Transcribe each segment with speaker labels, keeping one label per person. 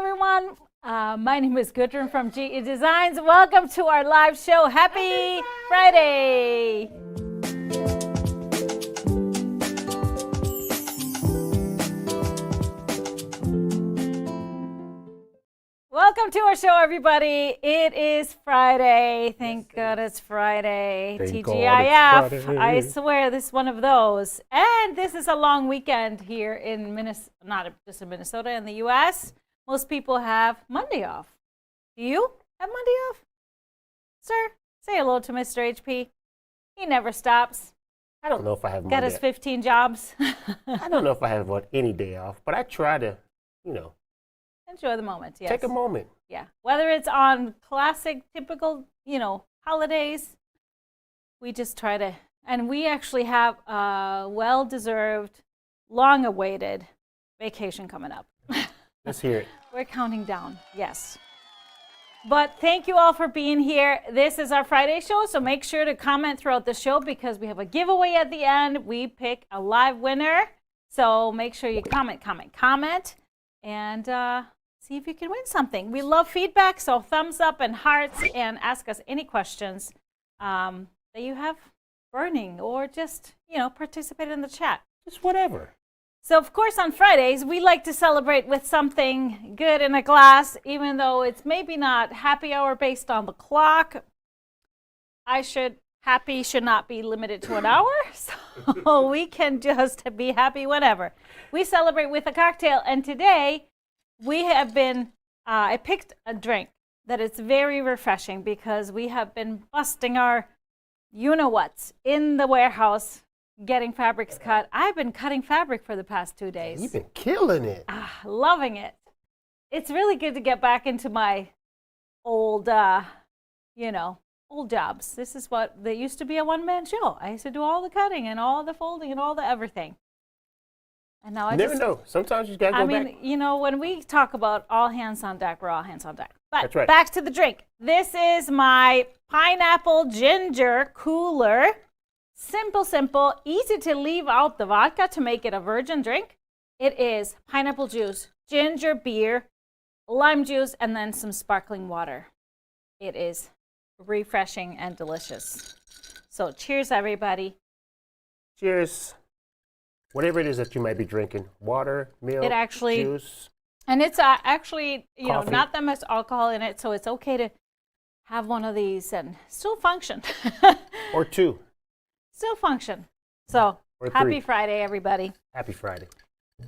Speaker 1: everyone. My name is Katherine from GE Designs. Welcome to our live show. Happy Friday. Welcome to our show, everybody. It is Friday. Thank God it's Friday. TGIF. I swear this is one of those. And this is a long weekend here in Minnesota, not just in Minnesota, in the U.S. Most people have Monday off. Do you have Monday off? Sir, say hello to Mr. HP. He never stops.
Speaker 2: I don't know if I have Monday.
Speaker 1: Got his 15 jobs.
Speaker 2: I don't know if I have any day off, but I try to,
Speaker 1: enjoy the moment, yes.
Speaker 2: take a moment.
Speaker 1: Yeah. Whether it's on classic, typical, holidays, we just try to, and we actually have a well-deserved, long-awaited vacation coming up.
Speaker 2: Let's hear it.
Speaker 1: We're counting down, yes. But thank you all for being here. This is our Friday show, so make sure to comment throughout the show because we have a giveaway at the end. We pick a live winner, so make sure you comment, and see if you can win something. We love feedback, so thumbs up and hearts, and ask us any questions that you have burning, or just, participate in the chat.
Speaker 2: Just whatever.
Speaker 1: So, of course, on Fridays, we like to celebrate with something good in a glass, even though it's maybe not happy hour based on the clock. Happy should not be limited to an hour, so we can just be happy whenever. We celebrate with a cocktail, and today we have been, I picked a drink that is very refreshing because we have been busting our you-know-whats in the warehouse getting fabrics cut. I've been cutting fabric for the past 2 days.
Speaker 2: You've been killing it.
Speaker 1: Loving it. It's really good to get back into my old, old jobs. This is what, they used to be a one-man show. I used to do all the cutting and all the folding and all the everything. And now I
Speaker 2: never know. Sometimes you gotta go back.
Speaker 1: When we talk about all hands on deck, we're all hands on deck. But
Speaker 2: that's right.
Speaker 1: Back to the drink. This is my pineapple ginger cooler. Simple, easy to leave out the vodka to make it a virgin drink. It is pineapple juice, ginger beer, lime juice, and then some sparkling water. It is refreshing and delicious. So cheers, everybody.
Speaker 2: Cheers. Whatever it is that you might be drinking, water, milk, juice.
Speaker 1: And it's actually,
Speaker 2: coffee.
Speaker 1: not that much alcohol in it, so it's okay to have one of these and still function.
Speaker 2: Or two.
Speaker 1: Still function. So, happy Friday, everybody.
Speaker 2: Happy Friday.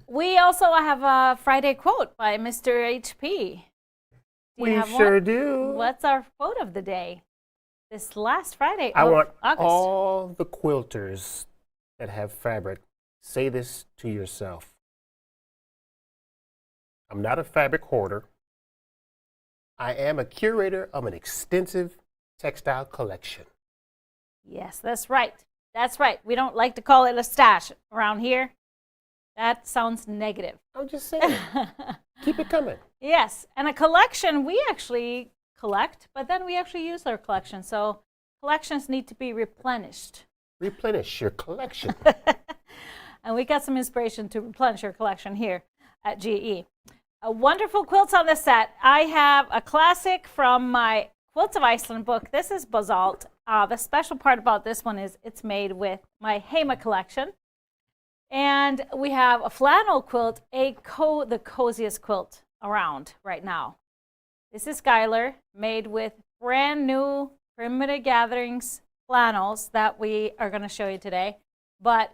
Speaker 1: We also have a Friday quote by Mr. HP.
Speaker 2: We sure do.
Speaker 1: What's our quote of the day? This last Friday
Speaker 2: I
Speaker 1: of
Speaker 2: want
Speaker 1: August.
Speaker 2: all the quilters that have fabric, say this to yourself. I'm not a fabric hoarder. I am a curator of an extensive textile collection.
Speaker 1: Yes, that's right. That's right. We don't like to call it a stash around here. That sounds negative.
Speaker 2: I'm just saying. Keep it coming.
Speaker 1: Yes, and a collection, we actually collect, but then we actually use our collection. So collections need to be replenished.
Speaker 2: Replenish your collection.
Speaker 1: And we got some inspiration to replenish your collection here at GE. A wonderful quilts on the set. I have a classic from my Quilts of Iceland book. This is basalt. The special part about this one is it's made with my Heima collection. And we have a flannel quilt, the coziest quilt around right now. This is Skylar, made with brand new primitive gatherings flannels that we are going to show you today. But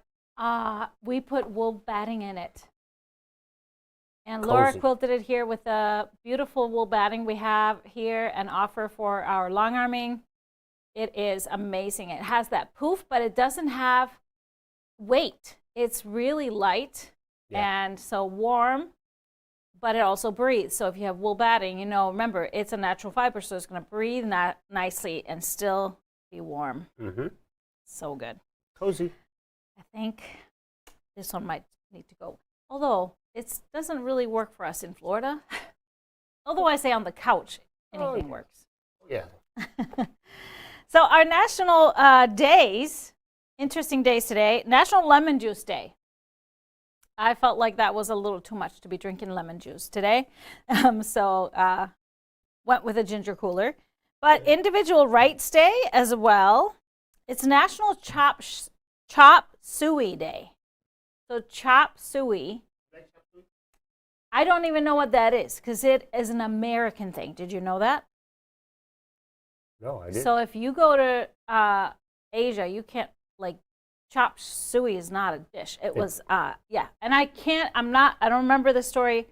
Speaker 1: we put wool batting in it. And Laura quilted it here with a beautiful wool batting. We have here an offer for our long arming. It is amazing. It has that poof, but it doesn't have weight. It's really light and so warm, but it also breathes. So if you have wool batting, remember, it's a natural fiber, so it's going to breathe nicely and still be warm.
Speaker 2: Mm-hmm.
Speaker 1: So good.
Speaker 2: Cozy.
Speaker 1: I think this one might need to go. Although it doesn't really work for us in Florida. Although I say on the couch, anything works.
Speaker 2: Yeah.
Speaker 1: So our national days, interesting days today. National Lemon Juice Day. I felt like that was a little too much to be drinking lemon juice today. So went with a ginger cooler. But Individual Rights Day as well. It's National Chop Suey Day. So Chop Suey. I don't even know what that is because it is an American thing. Did you know that?
Speaker 2: No, I didn't.
Speaker 1: So if you go to Asia, you can't, like, chop suey is not a dish. It was, yeah. And I don't remember the story,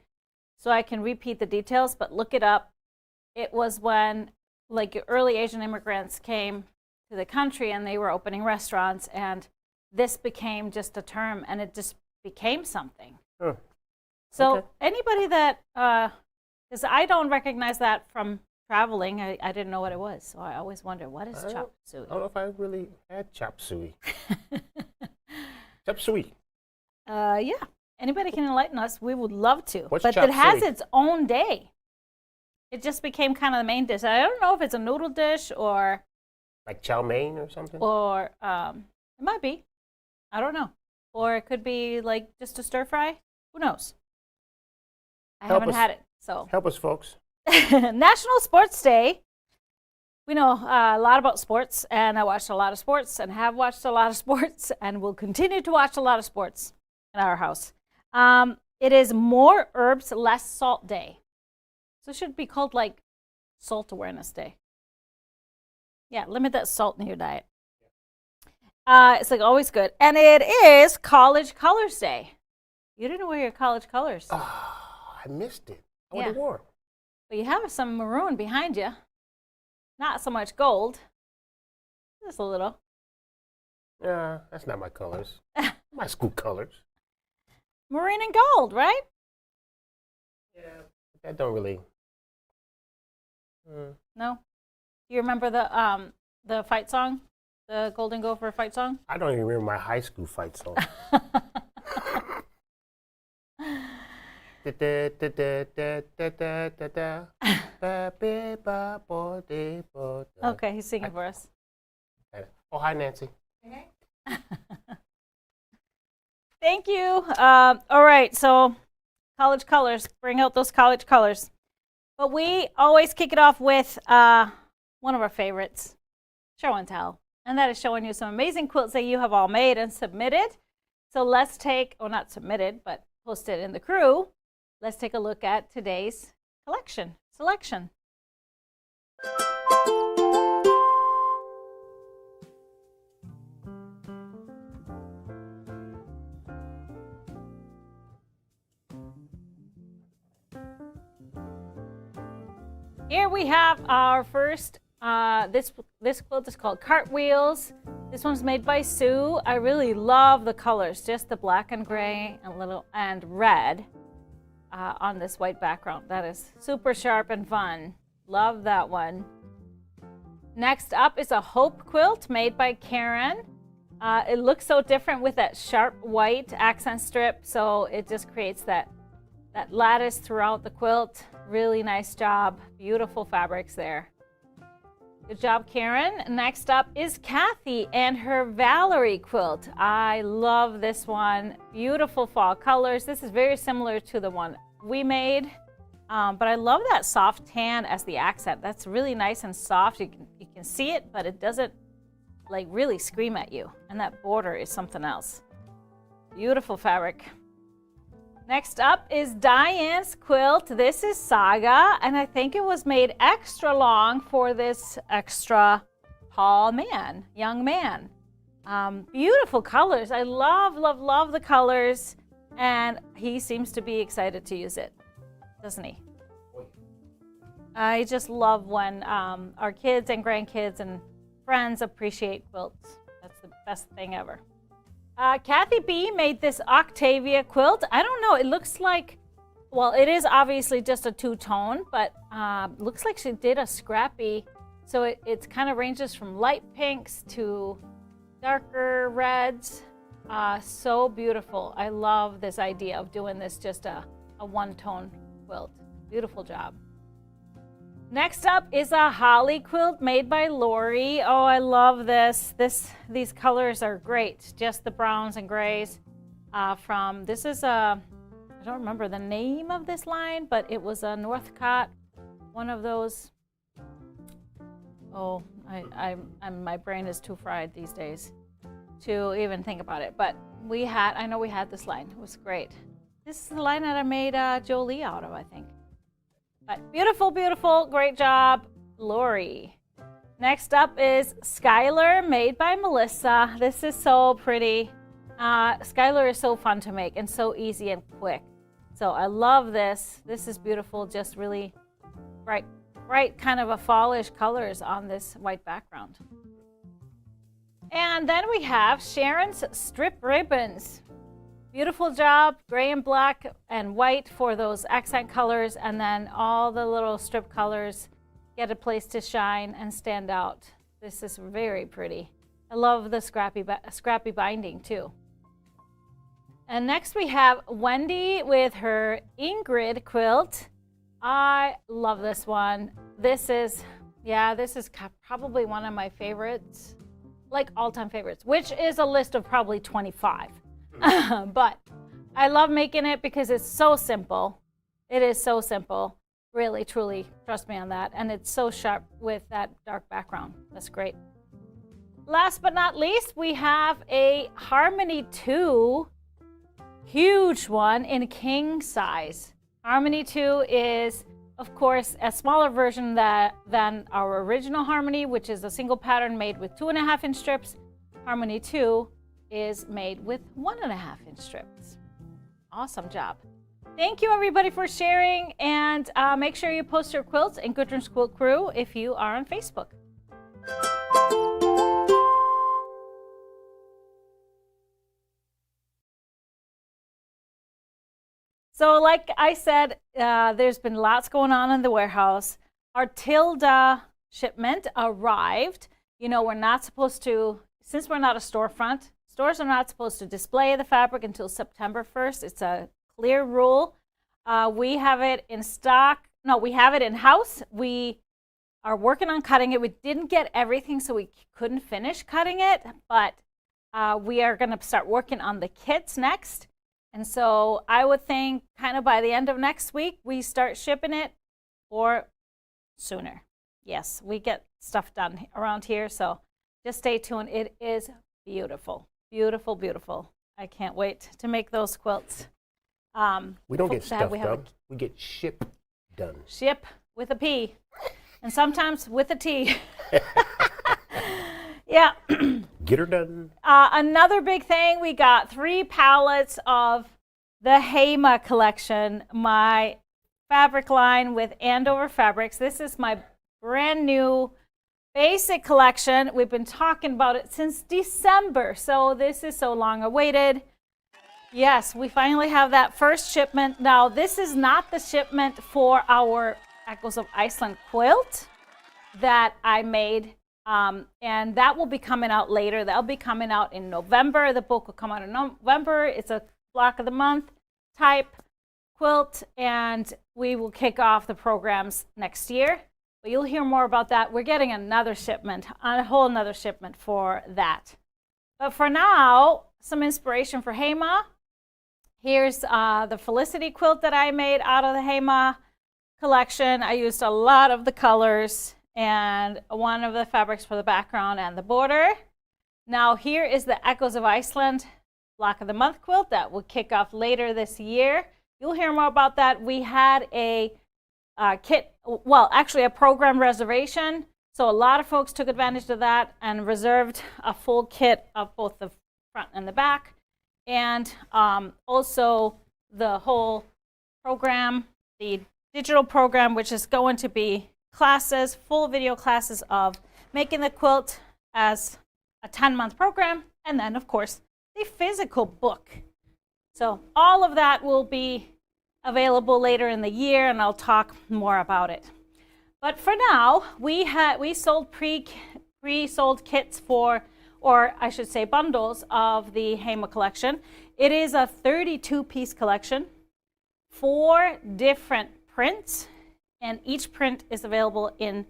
Speaker 1: so I can repeat the details, but look it up. It was when, like, early Asian immigrants came to the country and they were opening restaurants, and this became just a term, and it just became something.
Speaker 2: Huh.
Speaker 1: So
Speaker 2: Okay.
Speaker 1: anybody that, because I don't recognize that from traveling, I didn't know what it was, so I always wonder, what is chop suey?
Speaker 2: I don't know if I really had chop suey. Chop suey.
Speaker 1: Yeah, anybody can enlighten us. We would love to.
Speaker 2: What's
Speaker 1: but
Speaker 2: chop
Speaker 1: it has
Speaker 2: suey?
Speaker 1: its own day. It just became kind of the main dish. I don't know if it's a noodle dish or
Speaker 2: Like chow mein or something?
Speaker 1: it might be. I don't know. Or it could be like just a stir fry. Who knows? I
Speaker 2: Help
Speaker 1: haven't
Speaker 2: us.
Speaker 1: had it, so.
Speaker 2: Help us, folks.
Speaker 1: National Sports Day. We know a lot about sports, and I watched a lot of sports and have watched a lot of sports and will continue to watch a lot of sports in our house. It is More Herbs, Less Salt Day. So it should be called like Salt Awareness Day. Yeah, limit that salt in your diet. It's like always good. And it is College Colors Day. You didn't wear your college colors.
Speaker 2: Oh, I missed it. I would
Speaker 1: Yeah.
Speaker 2: have worn 'em.
Speaker 1: But you have some maroon behind you. Not so much gold. Just a little.
Speaker 2: Yeah, that's not my colors. My school colors.
Speaker 1: Maroon and gold, right?
Speaker 2: Yeah. That don't really.
Speaker 1: No? You remember the fight song? The Golden Gopher fight song?
Speaker 2: I don't even remember my high school fight song.
Speaker 1: Okay, he's singing for us.
Speaker 2: Oh, hi, Nancy.
Speaker 1: Thank you. All right, so college colors. Bring out those college colors. But we always kick it off with one of our favorites, show and tell. And that is showing you some amazing quilts that you have all made and submitted. So let's take, well, not submitted, but posted in the crew. Let's take a look at today's selection. Here we have our first, this quilt is called Cartwheels. This one's made by Sue. I really love the colors, just the black and gray and red on this white background. That is super sharp and fun. Love that one. Next up is a Hope quilt made by Karen. It looks so different with that sharp white accent strip, so it just creates that lattice throughout the quilt. Really nice job. Beautiful fabrics there. Good job, Karen. Next up is Kathy and her Valerie quilt. I love this one. Beautiful fall colors. This is very similar to the one we made, but I love that soft tan as the accent. That's really nice and soft. You can see it, but it doesn't like really scream at you. And that border is something else. Beautiful fabric. Next up is Diane's quilt. This is Saga, and I think it was made extra long for this extra tall man, young man. Beautiful colors. I love, love, love the colors, and he seems to be excited to use it, doesn't he? I just love when our kids and grandkids and friends appreciate quilts. That's the best thing ever. Kathy B made this Octavia quilt. I don't know, it looks like, well, it is obviously just a two-tone, but looks like she did a scrappy, so it kind of ranges from light pinks to darker reds. So beautiful. I love this idea of doing this just a one-tone quilt. Beautiful job. Next up is a holly quilt made by Lori. Oh, I love this. These colors are great. Just the browns and grays. this is a, I don't remember the name of this line, but it was a Northcott, one of those. Oh, my brain is too fried these days to even think about it. But I know we had this line. It was great. This is the line that I made Jolie out of, I think. But beautiful, beautiful, great job, Lori. Next up is Skylar, made by Melissa. This is so pretty. Skylar is so fun to make and so easy and quick. So I love this. This is beautiful, just really bright kind of a fallish colors on this white background. And then we have Sharon's strip ribbons. Beautiful job, gray and black and white for those accent colors, and then all the little strip colors get a place to shine and stand out. This is very pretty. I love the scrappy binding too. And next we have Wendy with her Ingrid quilt. I love this one. This is probably one of my favorites, like all-time favorites, which is a list of probably 25. But I love making it because it's so simple. It is so simple. Really, truly, trust me on that. And it's so sharp with that dark background. That's great. Last but not least, we have a Harmony 2, huge one in king size. Harmony 2 is, of course, a smaller version than our original Harmony, which is a single pattern made with 2.5-inch strips. Harmony 2 is made with 1.5-inch strips. Awesome job. Thank you everybody for sharing, and make sure you post your quilts in Gudrun's Quilt Crew if you are on Facebook. So like I said, there's been lots going on in the warehouse. Our Tilda shipment arrived. You know, we're not supposed to, since we're not a storefront, stores are not supposed to display the fabric until September 1st. It's a clear rule. We have it in stock. No, we have it in-house. We are working on cutting it. We didn't get everything, so we couldn't finish cutting it, but we are going to start working on the kits next. And so I would think kind of by the end of next week, we start shipping it, or sooner. Yes, we get stuff done around here, so just stay tuned. It is beautiful, beautiful, beautiful. I can't wait to make those quilts.
Speaker 2: We don't get stuff done. We get ship done.
Speaker 1: Ship with a P, and sometimes with a T. Yeah.
Speaker 2: Get her done.
Speaker 1: Another big thing, we got 3 pallets of the Heima collection, my fabric line with Andover Fabrics. This is my brand new basic collection. We've been talking about it since December, so this is so long awaited. Yes, we finally have that first shipment. Now, this is not the shipment for our Echoes of Iceland quilt that I made. And that will be coming out later. That'll be coming out in November. The book will come out in November. It's a block of the month type quilt, and we will kick off the programs next year. But you'll hear more about that. We're getting another shipment, a whole another shipment for that. But for now, some inspiration for Heima. Here's the Felicity quilt that I made out of the Heima collection. I used a lot of the colors and one of the fabrics for the background and the border. Now here is the Echoes of Iceland block of the month quilt that will kick off later this year. You'll hear more about that. We had a kit, well, actually a program reservation. So a lot of folks took advantage of that and reserved a full kit of both the front and the back. And also the whole program, the digital program, which is going to be classes, full video classes of making the quilt as a 10-month program, and then of course the physical book. So all of that will be available later in the year, and I'll talk more about it. But for now, we sold pre-sold kits for, or I should say bundles of the Heima collection. It is a 32-piece collection, 4 different prints, and each print is available in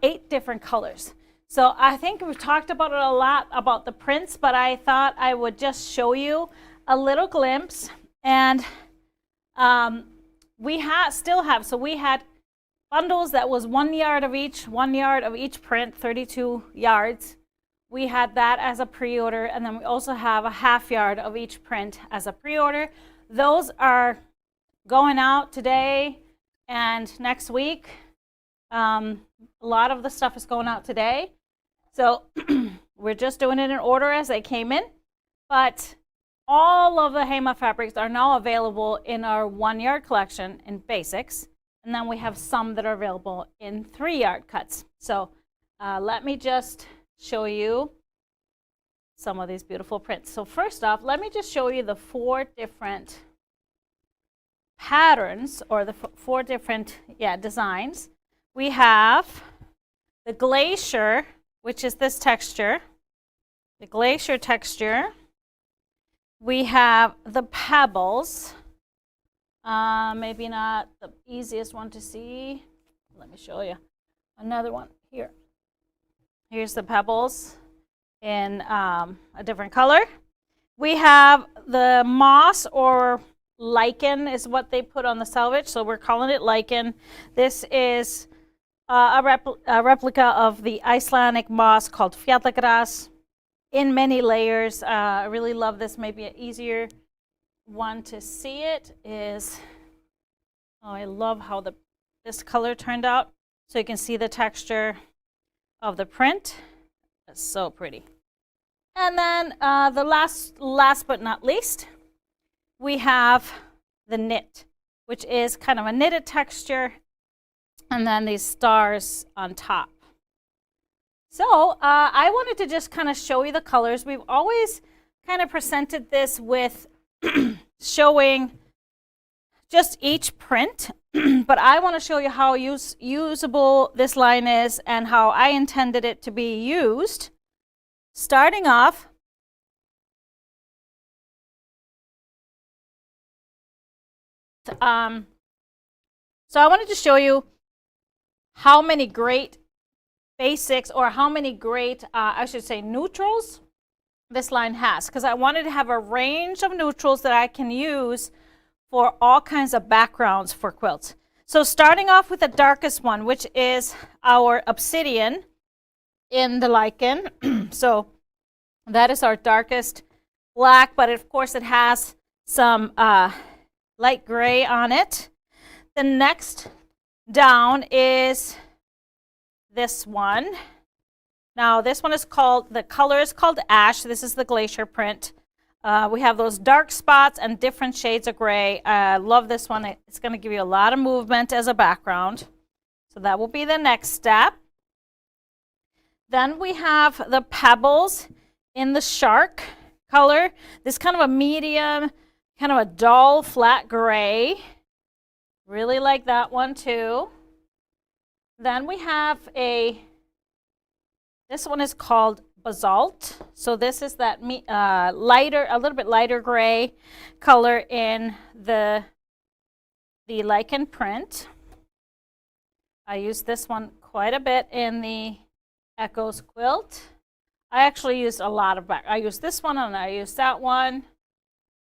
Speaker 1: 8 different colors. So I think we've talked about it a lot, about the prints, but I thought I would just show you a little glimpse. And we still have, so we had bundles that was 1 yard of each, 1 yard of each print, 32 yards. We had that as a pre-order, and then we also have a half yard of each print as a pre-order. Those are going out today and next week. A lot of the stuff is going out today. So we're just doing it in order as they came in. But all of the Heima fabrics are now available in our 1 yard collection in basics. And then we have some that are available in 3 yard cuts. So let me just show you some of these beautiful prints. So first off, let me just show you the 4 different patterns, or the 4 different designs. We have the glacier, which is this texture, the glacier texture. We have the pebbles, maybe not the easiest one to see. Let me show you another one here. Here's the pebbles in a different color. We have the moss, or lichen is what they put on the selvage, so we're calling it lichen. This is a replica of the Icelandic moss called fjallagras in many layers. I really love this. Maybe an easier one to see it is, I love how this color turned out. So you can see the texture of the print. It's so pretty. And then the last but not least, we have the knit, which is kind of a knitted texture, and then these stars on top. So I wanted to just kind of show you the colors. We've always kind of presented this with showing just each print, but I want to show you how usable this line is and how I intended it to be used. Starting off, so I wanted to show you how many great basics, or how many great, I should say, neutrals this line has, because I wanted to have a range of neutrals that I can use for all kinds of backgrounds for quilts. So starting off with the darkest one, which is our obsidian in the lichen. So that is our darkest black, but of course it has some light gray on it. The next down is this one. Now this one is called, the color is called ash. This is the glacier print. We have those dark spots and different shades of gray. I love this one. It's going to give you a lot of movement as a background. So that will be the next step. Then we have the pebbles in the shark color. This kind of a medium, kind of a dull flat gray. Really like that one too. Then we have this one is called basalt. So this is that lighter, a little bit lighter gray color in the lichen print. I use this one quite a bit in the Echoes quilt. I actually used a lot of I used this one and I used that one.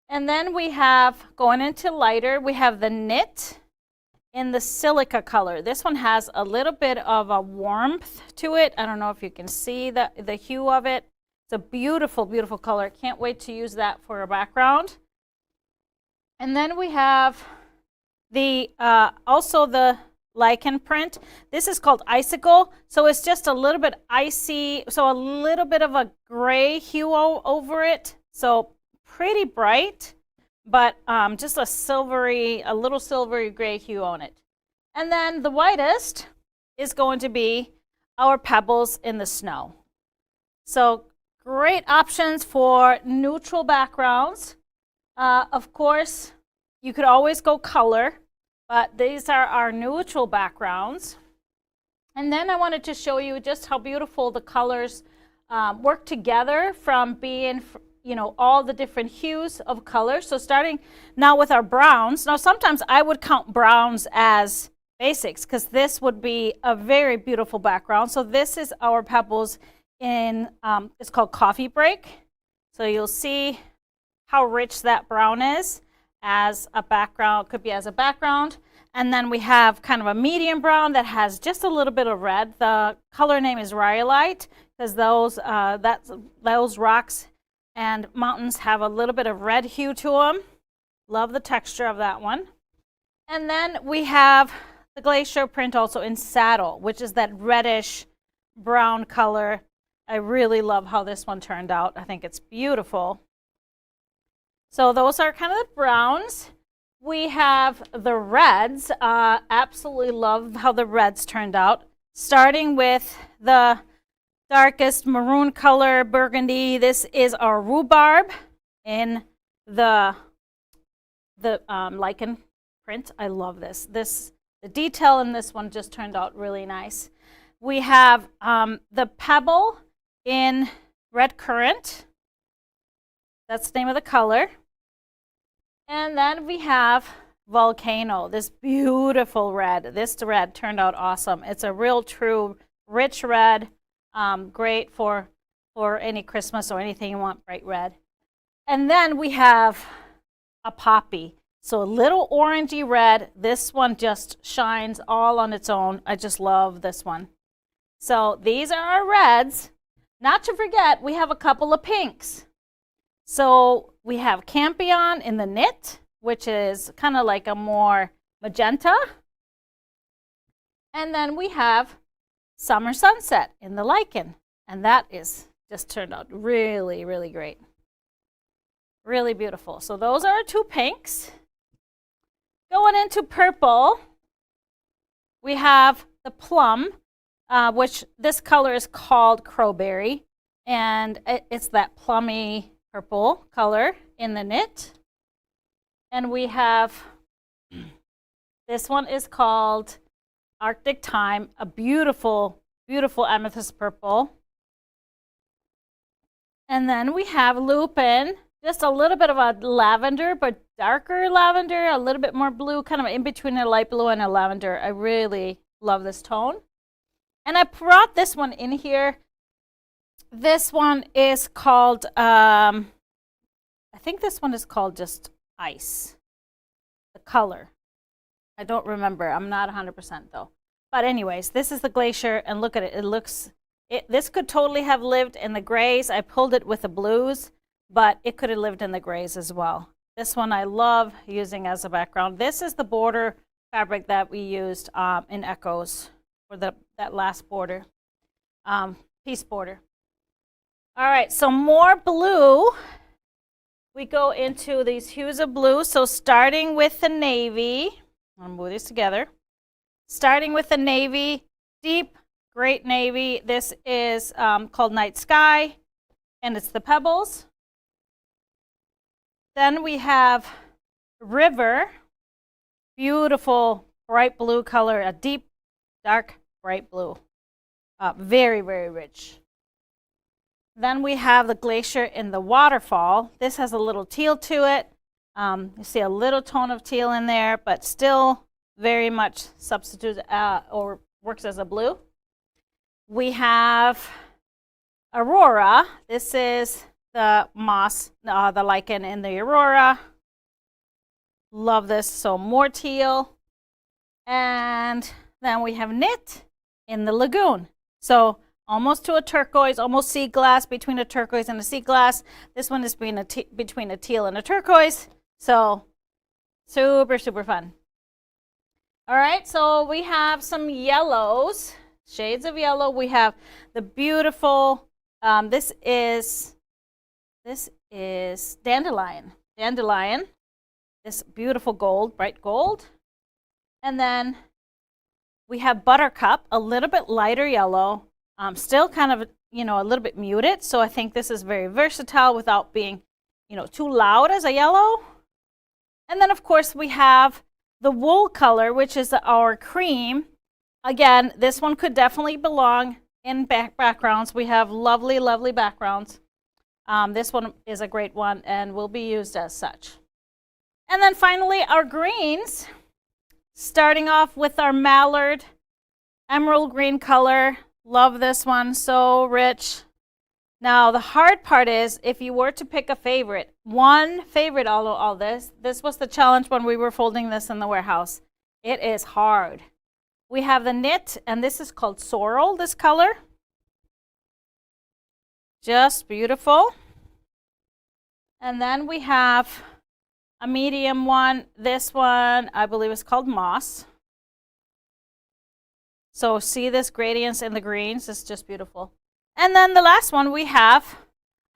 Speaker 1: And then we have, going into lighter, we have the knit in the silica color. This one has a little bit of a warmth to it. I don't know if you can see the hue of it. It's a beautiful, beautiful color. Can't wait to use that for a background. And then we have also the lichen print. This is called icicle. So it's just a little bit icy. So a little bit of a gray hue over it. So pretty bright, but just a little silvery gray hue on it. And then the whitest is going to be our pebbles in the snow. So great options for neutral backgrounds. Of course, you could always go color, but these are our neutral backgrounds. And then I wanted to show you just how beautiful the colors work together from being, all the different hues of color. So starting now with our browns. Now sometimes I would count browns as basics because this would be a very beautiful background. So this is our pebbles in, it's called Coffee Break. So you'll see how rich that brown is as a background, could be as a background. And then we have kind of a medium brown that has just a little bit of red. The color name is Rhyolite because those rocks and mountains have a little bit of red hue to them. Love the texture of that one. And then we have the glacier print also in saddle, which is that reddish brown color. I really love how this one turned out. I think it's beautiful. So those are kind of the browns. We have the reds. Absolutely love how the reds turned out. Starting with the darkest maroon color, burgundy. This is our rhubarb in the lichen print. I love this. The detail in this one just turned out really nice. We have the pebble in red currant. That's the name of the color. And then we have volcano, this beautiful red. This red turned out awesome. It's a real true rich red, great for any Christmas or anything you want bright red. And then we have a poppy. So a little orangey red. This one just shines all on its own. I just love this one. So these are our reds. Not to forget, we have a couple of pinks. So we have Campion in the knit, which is kind of like a more magenta. And then we have Summer Sunset in the lichen. And that is just turned out really, really great. Really beautiful. So those are our two pinks. Going into purple, we have the plum, which this color is called crowberry. And it's that plummy purple color in the knit. And we have, this one is called Arctic Thyme, a beautiful, beautiful amethyst purple. And then we have lupin, just a little bit of a lavender, but darker lavender, a little bit more blue, kind of in between a light blue and a lavender. I really love this tone. And I brought this one in here. This one is called, I think this one is called just Ice, the color. I don't remember. I'm not 100% though. But anyways, this is the glacier, and look at it. It looks, this could totally have lived in the grays. I pulled it with the blues, but it could have lived in the grays as well. This one I love using as a background. This is the border fabric that we used in Echoes for that last border, piece border. All right, so more blue. We go into these hues of blue. So starting with the navy, I'll move these together. Starting with the navy, deep, great navy. This is called Night Sky, and it's the pebbles. Then we have River, beautiful bright blue color, a deep, dark, bright blue. Very, very rich. Then we have the glacier in the waterfall. This has a little teal to it. You see a little tone of teal in there, but still very much substitutes or works as a blue. We have Aurora. This is the moss, the lichen in the Aurora. Love this. So more teal. And then we have Knit in the Lagoon. So almost to a turquoise, almost sea glass, between a turquoise and a sea glass. This one is between a teal and a turquoise. So super, super fun. All right, so we have some yellows, shades of yellow. We have the beautiful, this is dandelion. Dandelion, this beautiful gold, bright gold. And then we have buttercup, a little bit lighter yellow. Still kind of, a little bit muted. So I think this is very versatile without being, too loud as a yellow. And then, of course, we have the wool color, which is our cream. Again, this one could definitely belong in backgrounds. We have lovely, lovely backgrounds. This one is a great one and will be used as such. And then finally, our greens, starting off with our mallard, emerald green color. Love this one, so rich. Now, the hard part is, if you were to pick a favorite, one favorite all this. This was the challenge when we were folding this in the warehouse. It is hard. We have the knit, and this is called sorrel, this color. Just beautiful. And then we have a medium one. This one, I believe, is called moss. So see this gradients in the greens? It's just beautiful. And then the last one we have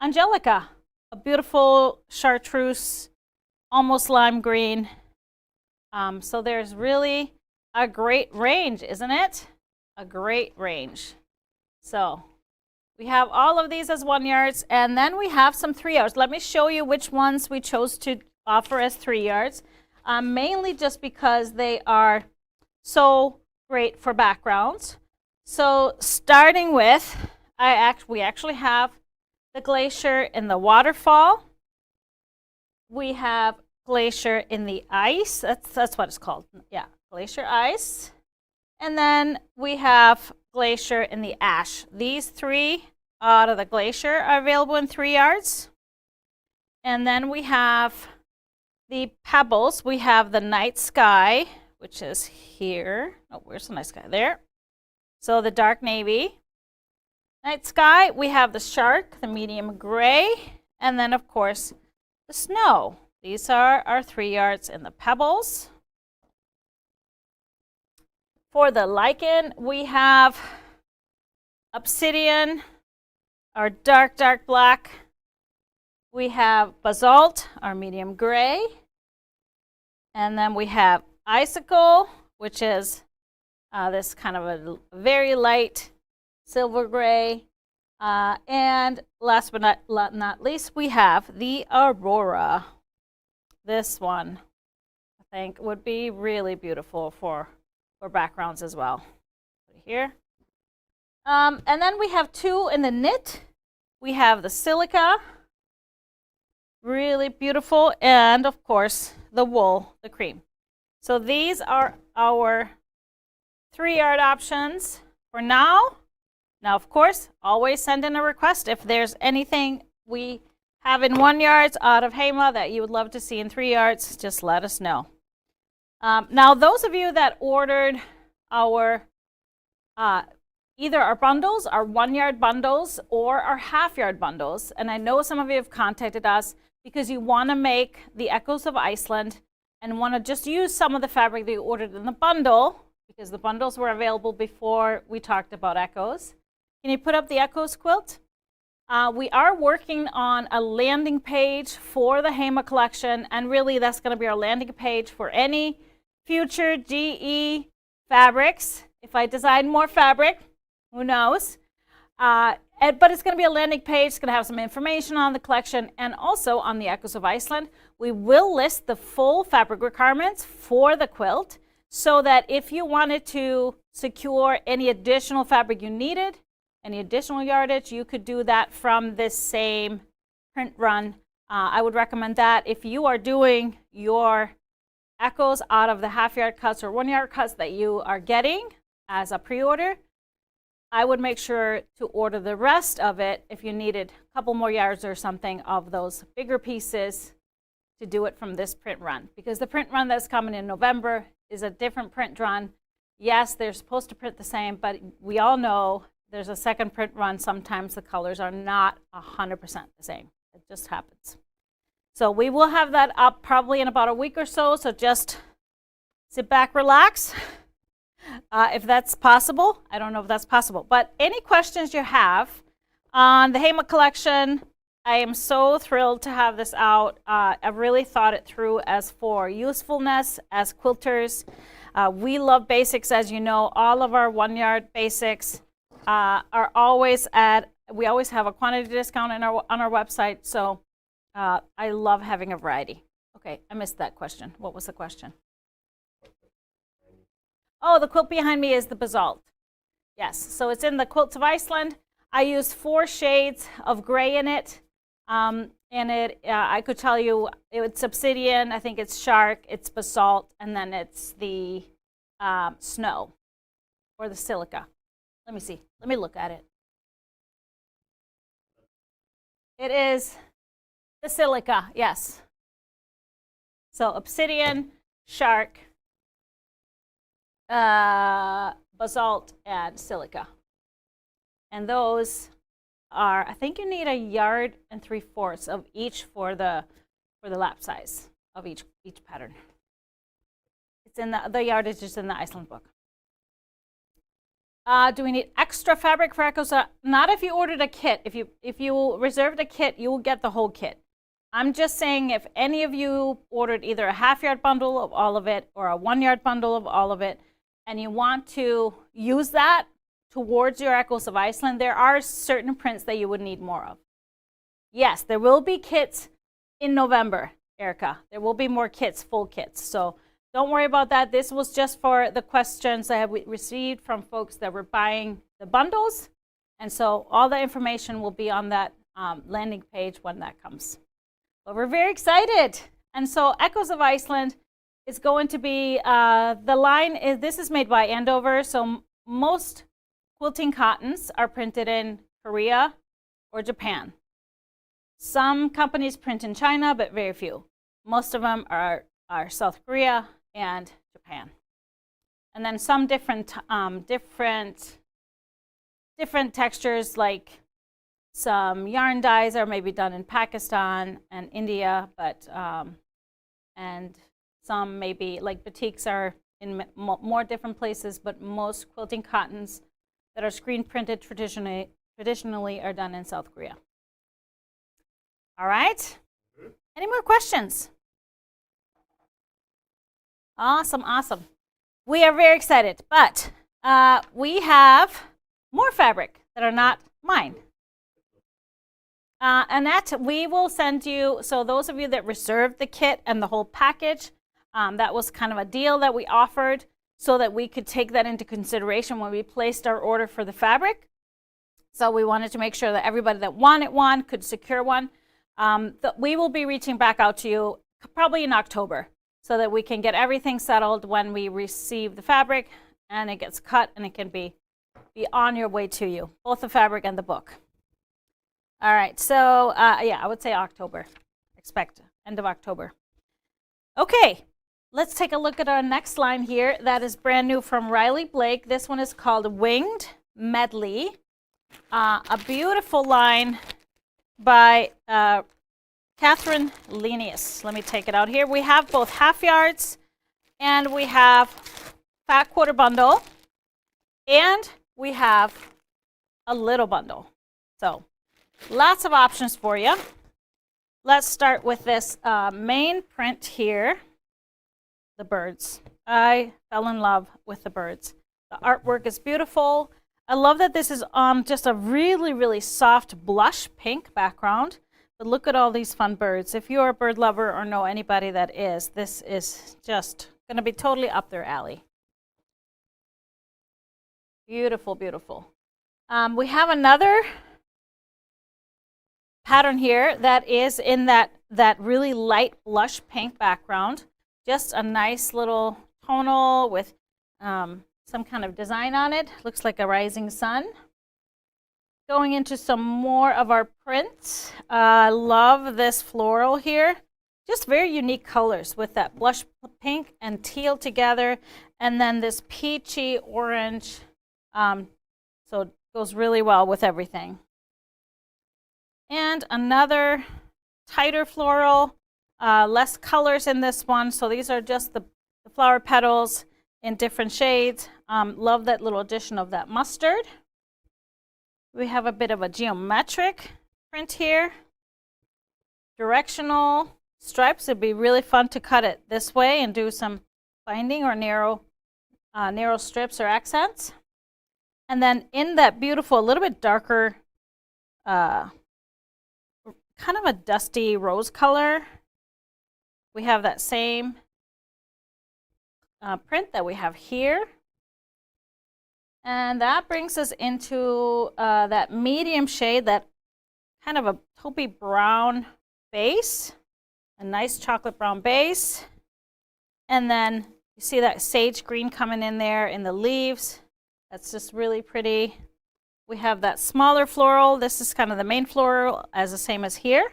Speaker 1: Angelica, a beautiful chartreuse, almost lime green. So there's really a great range, isn't it? A great range. So we have all of these as 1 yards, and then we have some 3 yards. Let me show you which ones we chose to offer as 3 yards, mainly just because they are so great for backgrounds. So starting with, we actually have the glacier in the waterfall. We have glacier in the ice. That's what it's called. Yeah, glacier ice. And then we have glacier in the ash. These 3 out of the glacier are available in 3 yards. And then we have the pebbles. We have the night sky, which is here. Oh, where's the night sky? There. So the dark navy. Night sky, we have the shark, the medium gray, and then of course the snow. These are our 3 yards in the pebbles. For the lichen, we have obsidian, our dark black. We have basalt, our medium gray. And then we have icicle, which is this kind of a very light silver gray. And last but not least, we have the aurora. This one, I think, would be really beautiful for backgrounds as well. Put it here. And then we have 2 in the knit. We have the silica, really beautiful, and of course the wool, the cream. So these are our 3 yard options for now. Now, of course, always send in a request if there's anything we have in 1 yards out of Heima that you would love to see in 3 yards, just let us know. Now, those of you that ordered our either our bundles, our 1 yard bundles, or our half yard bundles, and I know some of you have contacted us because you want to make the Echoes of Iceland and want to just use some of the fabric that you ordered in the bundle, because the bundles were available before we talked about Echoes. Can you put up the Echoes quilt? We are working on a landing page for the Heima collection, and really that's going to be our landing page for any future GE fabrics. If I design more fabric, who knows? But it's going to be a landing page. It's going to have some information on the collection and also on the Echoes of Iceland. We will list the full fabric requirements for the quilt so that if you wanted to secure any additional fabric you needed, any additional yardage, you could do that from this same print run. I would recommend that if you are doing your Echoes out of the half yard cuts or 1 yard cuts that you are getting as a pre-order, I would make sure to order the rest of it if you needed a couple more yards or something of those bigger pieces to do it from this print run. Because the print run that's coming in November is a different print run. Yes, they're supposed to print the same, but we all know there's a second print run. Sometimes the colors are not 100% the same. It just happens. So we will have that up probably in about a week or so. So just sit back, relax. If that's possible. I don't know if that's possible. But any questions you have on the Heima collection, I am so thrilled to have this out. I've really thought it through as for usefulness as quilters. We love basics, as you know. All of our 1 yard basics are always we always have a quantity discount on our website. So I love having a variety. Okay, I missed that question. What was the question? Oh, the quilt behind me is the basalt. Yes, so it's in the Quilts of Iceland. I used 4 shades of gray in it. And I could tell you it's obsidian, I think it's shark, it's basalt, and then it's the snow or the silica. Let me see. Let me look at it. It is The silica, yes. So obsidian, shark, basalt, and silica. And those are, I think you need 1 yard and 3/4 of each for the lap size of each pattern. It's in the yardage is in the Iceland book. Do we need extra fabric for echoes? Not if you ordered a kit. If you reserved a kit, you will get the whole kit. I'm just saying if any of you ordered either a 1/2 yard bundle of all of it or a 1 yard bundle of all of it, and you want to use that towards your Echoes of Iceland, there are certain prints that you would need more of. Yes, there will be kits in November, Erica. There will be more kits, full kits. So don't worry about that. This was just for the questions that we received from folks that were buying the bundles. And so all the information will be on that landing page when that comes. But we're very excited. And so Echoes of Iceland is going to be, the line is, this is made by Andover. So most quilting cottons are printed in Korea or Japan. Some companies print in China, but very few. Most of them are South Korea and Japan. And then some different textures, like some yarn dyes are maybe done in Pakistan and India, but and some maybe like batiks are in more different places, but most quilting cottons that are screen printed traditionally are done in South Korea. All right. Any more questions? Awesome, awesome. We are very excited, but we have more fabric that are not mine. And that we will send you, so those of you that reserved the kit and the whole package, that was kind of a deal that we offered so that we could take that into consideration when we placed our order for the fabric. So we wanted to make sure that everybody that wanted one could secure one. We will be reaching back out to you probably in October so that we can get everything settled when we receive the fabric and it gets cut and it can be on your way to you, both the fabric and the book. All right, so yeah, I would say October. Expect end of October. Okay, let's take a look at our next line here. That is brand new from Riley Blake. This one is called Winged Medley. A beautiful line by Katherine Lenius. Let me take it out here. We have both 1/2 yards and we have fat quarter bundle and we have a little bundle. So lots of options for you. Let's start with this main print here, the birds. I fell in love with the birds. The artwork is beautiful. I love that this is on just a really, really soft blush pink background. But look at all these fun birds. If you're a bird lover or know anybody that is, this is just going to be totally up their alley. Beautiful, beautiful. We have another pattern here that is in that really light blush pink background. Just a nice little tonal with some kind of design on it. Looks like a rising sun. Going into some more of our prints. I love this floral here. Just very unique colors with that blush pink and teal together. And then this peachy orange. So it goes really well with everything. And another tighter floral. Less colors in this one. So these are just the flower petals in different shades. Love that little addition of that mustard. We have a bit of a geometric print here. Directional stripes. It'd be really fun to cut it this way and do some binding or narrow strips or accents. And then in that beautiful, a little bit darker, kind of a dusty rose color, we have that same print that we have here. And that brings us into that medium shade, that kind of a taupey brown base, a nice chocolate brown base. And then you see that sage green coming in there in the leaves. That's just really pretty. We have that smaller floral. This is kind of the main floral, as the same as here.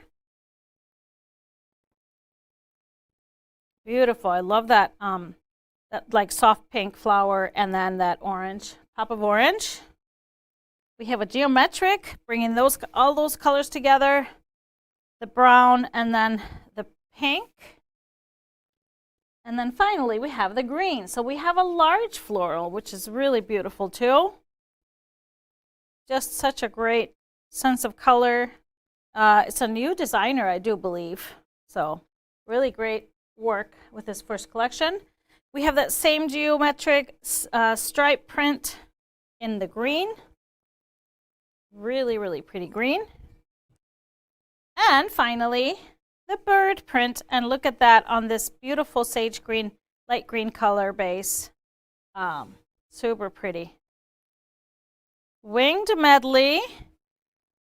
Speaker 1: Beautiful. I love that, that like soft pink flower and then that orange, pop of orange. We have a geometric, bringing all those colors together, the brown and then the pink. And then finally we have the green. So we have a large floral, which is really beautiful too. Just such a great sense of color. It's a new designer, I do believe. So really great work with this first collection. We have that same geometric stripe print in the green. Really, really pretty green. And finally, the bird print. And look at that on this beautiful sage green, light green color base. Super pretty. Winged medley.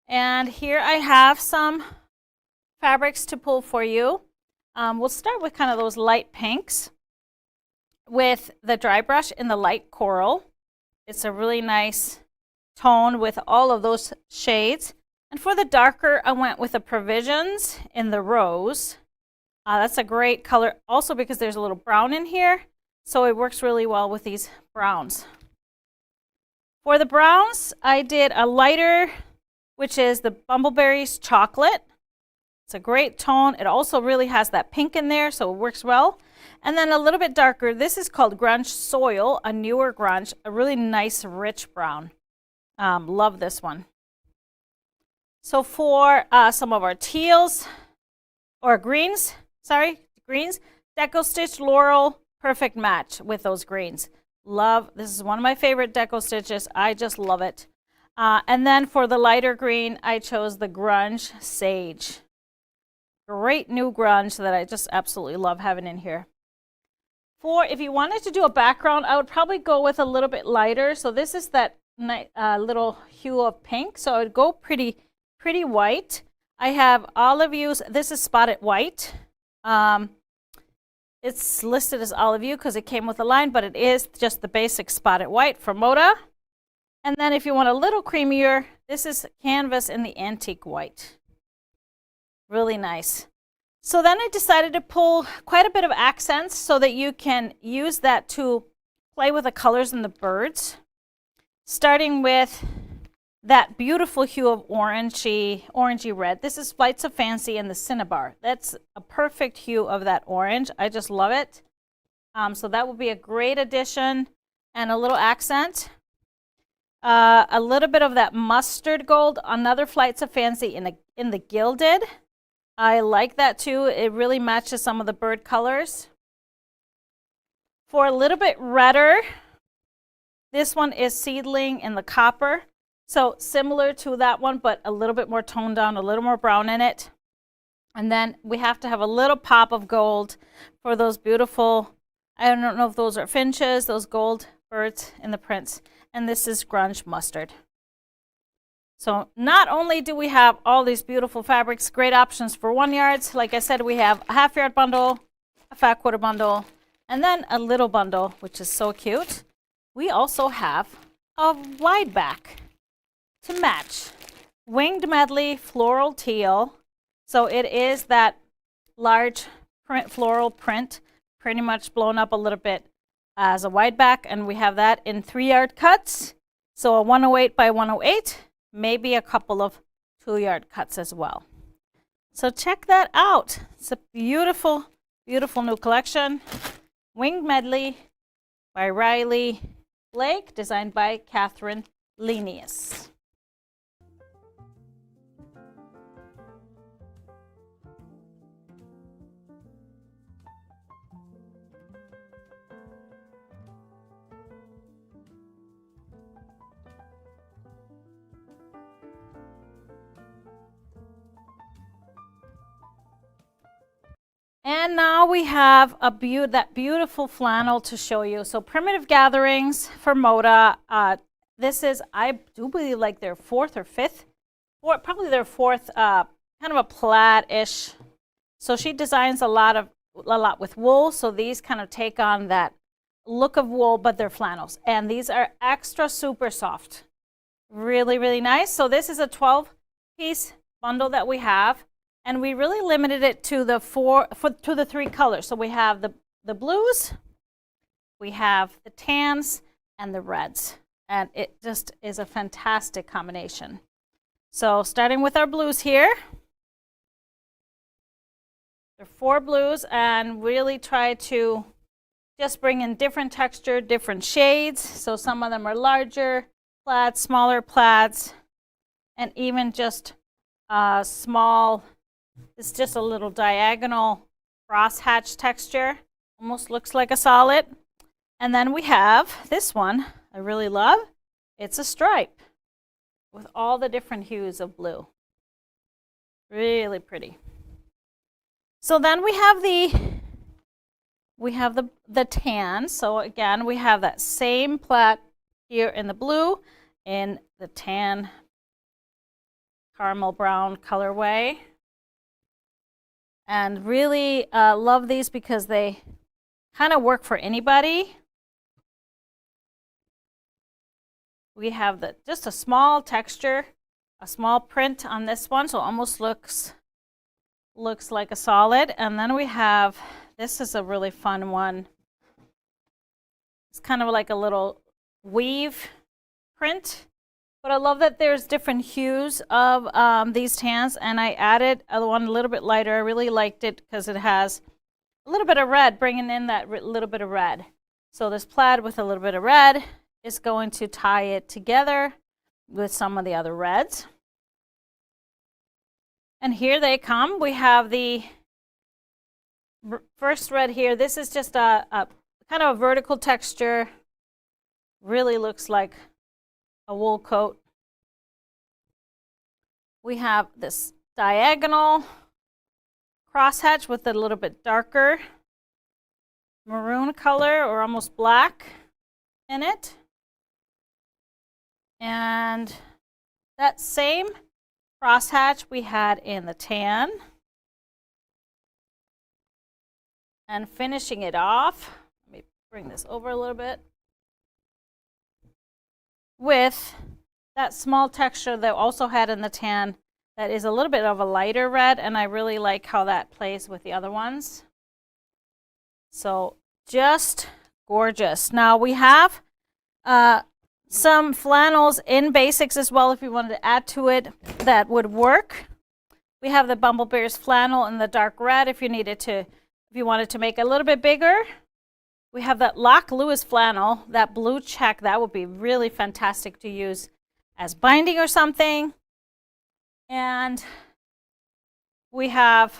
Speaker 1: And here I have some fabrics to pull for you. We'll start with kind of those light pinks with the dry brush in the light coral. It's a really nice tone with all of those shades. And for the darker, I went with the Provisions in the rose. That's a great color also because there's a little brown in here, so it works really well with these browns. For the browns, I did a lighter, which is the Bumbleberries Chocolate. It's a great tone. It also really has that pink in there, so it works well. And then a little bit darker, this is called Grunge Soil, a newer grunge, a really nice rich brown. Love this one. So for some of our teals, or greens, Deco Stitch Laurel, perfect match with those greens. Love, this is one of my favorite Deco Stitches. I just love it. And then for the lighter green, I chose the Grunge Sage. Great new grunge that I just absolutely love having in here. If you wanted to do a background, I would probably go with a little bit lighter. So this is that little hue of pink. So I would go pretty white. I have Olive Hues. This is Spotted White. It's listed as Olive Hue because it came with a line, but it is just the basic Spotted White from Moda. And then if you want a little creamier, this is Canvas in the Antique White. Really nice. So then I decided to pull quite a bit of accents so that you can use that to play with the colors in the birds. Starting with that beautiful hue of orangey red. This is Flights of Fancy in the Cinnabar. That's a perfect hue of that orange. I just love it. So that will be a great addition and a little accent. A little bit of that mustard gold, another Flights of Fancy in the gilded. I like that too. It really matches some of the bird colors. For a little bit redder, this one is Seedling in the copper. So similar to that one, but a little bit more toned down, a little more brown in it. And then we have to have a little pop of gold for those beautiful, I don't know if those are finches, those gold birds in the prints. And this is Grunge Mustard. So not only do we have all these beautiful fabrics, great options for 1 yards. Like I said, we have a half yard bundle, a fat quarter bundle, and then a little bundle, which is so cute. We also have a wide back to match. Winged medley, floral teal. So it is that large floral print, pretty much blown up a little bit as a wide back, and we have that in 3-yard cuts. So a 108 by 108, maybe a couple of 2-yard cuts as well. So check that out. It's a beautiful, beautiful new collection. Winged Medley by Riley Blake, designed by Katherine Lenius. And now we have that beautiful flannel to show you. So Primitive Gatherings for Moda. This is, I do believe, like their fourth or fifth, or probably their fourth, kind of a plaid-ish. So she designs a lot with wool. So these kind of take on that look of wool, but they're flannels. And these are extra super soft. Really, really nice. So this is a 12-piece bundle that we have. And we really limited it to the three colors. So we have the blues, we have the tans, and the reds. And it just is a fantastic combination. So starting with our blues here. There are 4 blues, and really try to just bring in different texture, different shades. So some of them are larger plaids, smaller plaids, and even just small. It's just a little diagonal crosshatch texture. Almost looks like a solid. And then we have this one I really love. It's a stripe with all the different hues of blue. Really pretty. So then we have the tan. So again, we have that same plaid here in the blue, in the tan caramel brown colorway. And really love these because they kind of work for anybody. We have just a small texture, a small print on this one, so it almost looks like a solid. And then we have, this is a really fun one. It's kind of like a little weave print. But I love that there's different hues of these tans, and I added one a little bit lighter. I really liked it because it has a little bit of red, bringing in that little bit of red. So this plaid with a little bit of red is going to tie it together with some of the other reds. And here they come. We have the first red here. This is just a kind of a vertical texture. Really looks like a wool coat. We have this diagonal crosshatch with a little bit darker maroon color, or almost black, in it. And that same crosshatch we had in the tan. And finishing it off, let me bring this over a little bit, with that small texture that I also had in the tan that is a little bit of a lighter red, and I really like how that plays with the other ones. So just gorgeous. Now we have some flannels in basics as well if you wanted to add to it that would work. We have the Bumble Bears flannel in the dark red if you wanted to make it a little bit bigger. We have that Loch Lewis flannel, that blue check, that would be really fantastic to use as binding or something. And we have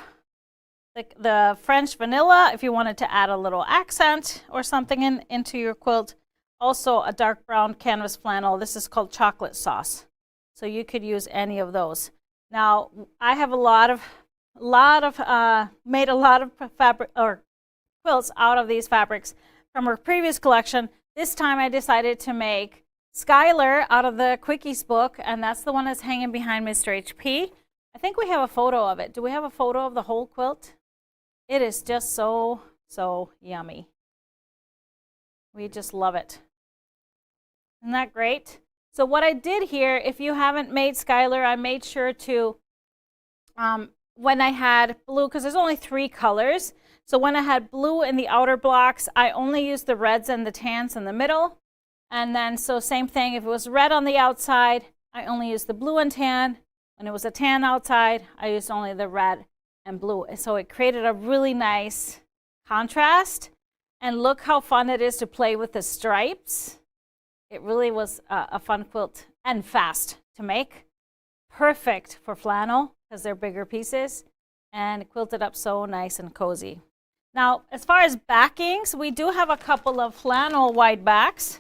Speaker 1: the French vanilla if you wanted to add a little accent or something into your quilt. Also a dark brown canvas flannel. This is called chocolate sauce. So you could use any of those. Now I have made a lot of fabric or quilts out of these fabrics from our previous collection. This time I decided to make Skylar out of the Quickies book, and that's the one that's hanging behind Mr. HP. I think we have a photo of it. Do we have a photo of the whole quilt? It is just so yummy. We just love it. Isn't that great? So what I did here, if you haven't made Skylar, I made sure to, when I had blue, because there's only 3 colors, so when I had blue in the outer blocks, I only used the reds and the tans in the middle. And then, so same thing, if it was red on the outside, I only used the blue and tan. When it was a tan outside, I used only the red and blue. So it created a really nice contrast. And look how fun it is to play with the stripes. It really was a fun quilt and fast to make. Perfect for flannel because they're bigger pieces, and quilted up so nice and cozy. Now, as far as backings, we do have a couple of flannel wide backs.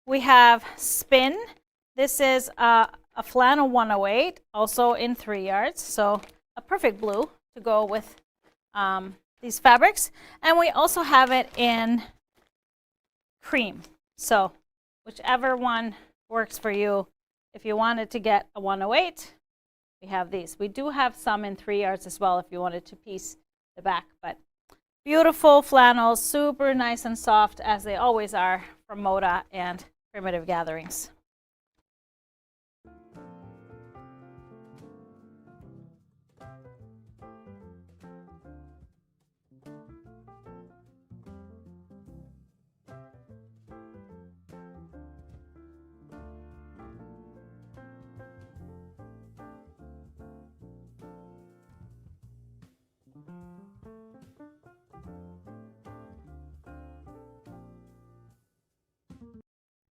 Speaker 1: We have Spin. This is a flannel 108, also in 3 yards, so a perfect blue to go with these fabrics. And we also have it in cream, so whichever one works for you. If you wanted to get a 108, we have these. We do have some in 3 yards as well if you wanted to piece the back, but beautiful flannels, super nice and soft as they always are from Moda and Primitive Gatherings.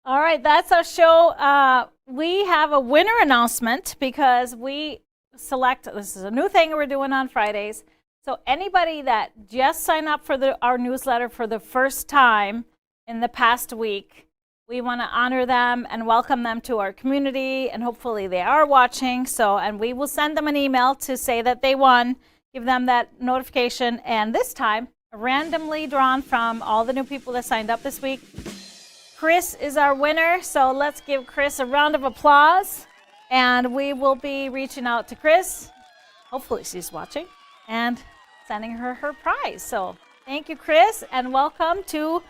Speaker 1: All right, that's our show. We have a winner announcement because we select, this is a new thing we're doing on Fridays. So anybody that just signed up for our newsletter for the first time in the past week, we want to honor them and welcome them to our community, and hopefully they are watching. And we will send them an email to say that they won, give them that notification, and this time, randomly drawn from all the new people that signed up this week, Chris is our winner, so let's give Chris a round of applause. And we will be reaching out to Chris, hopefully she's watching, and sending her her prize. So thank you, Chris, and welcome to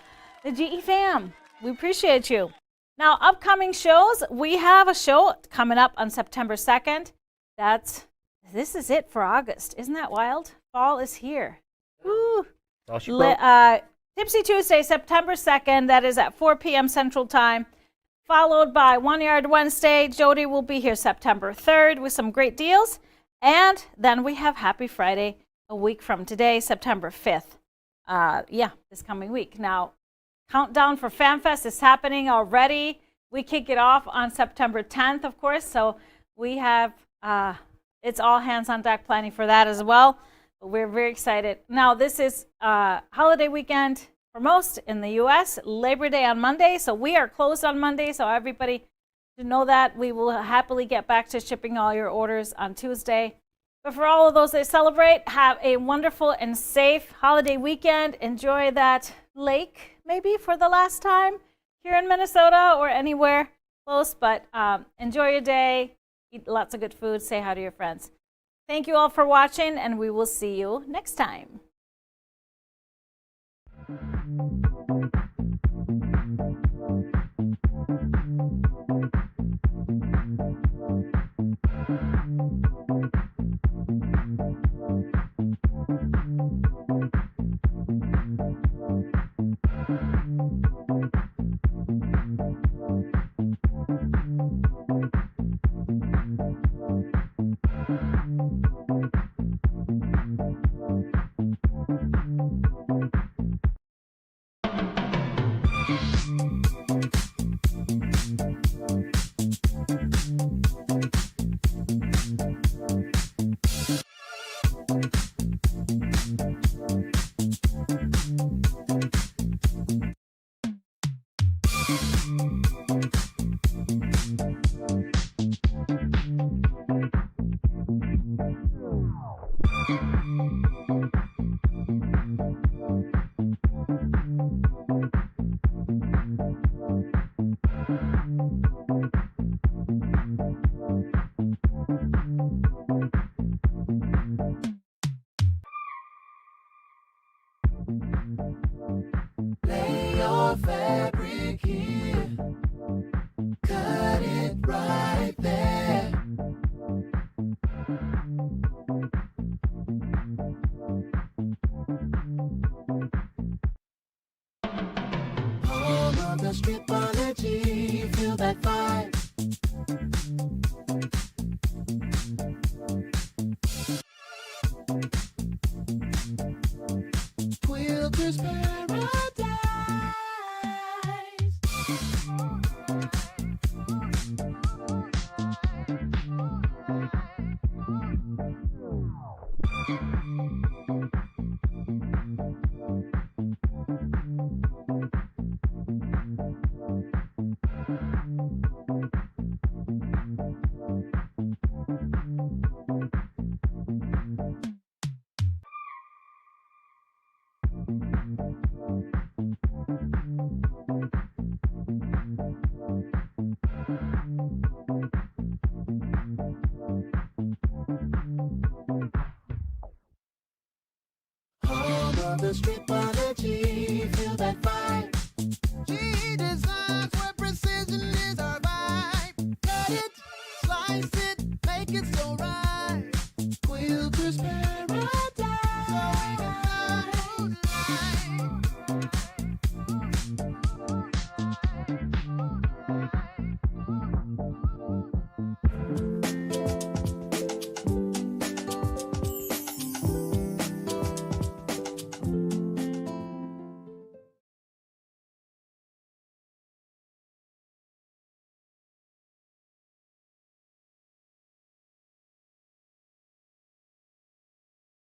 Speaker 1: the GE fam. We appreciate you. Now, upcoming shows, we have a show coming up on September 2nd. This is it for August. Isn't that wild? Fall is here. Woo. Tipsy Tuesday, September 2nd, that is at 4 p.m. Central Time, followed by One Yard Wednesday. Jody will be here September 3rd with some great deals. And then we have Happy Friday a week from today, September 5th. This coming week. Now, countdown for Famfest is happening already. We kick it off on September 10th, of course, so we have, it's all hands on deck planning for that as well. We're very excited. Now, this is holiday weekend for most in the U.S., Labor Day on Monday, so we are closed on Monday, so everybody should know that. We will happily get back to shipping all your orders on Tuesday. But for all of those that celebrate, have a wonderful and safe holiday weekend. Enjoy that lake, maybe for the last time here in Minnesota or anywhere close, but enjoy your day, eat lots of good food, say hi to your friends. Thank you all for watching, and we will see you next time.
Speaker 3: Lay your fabric here, cut it right there. Home of the stripology, feel that vibe. Quilter's paradise. Home of the street.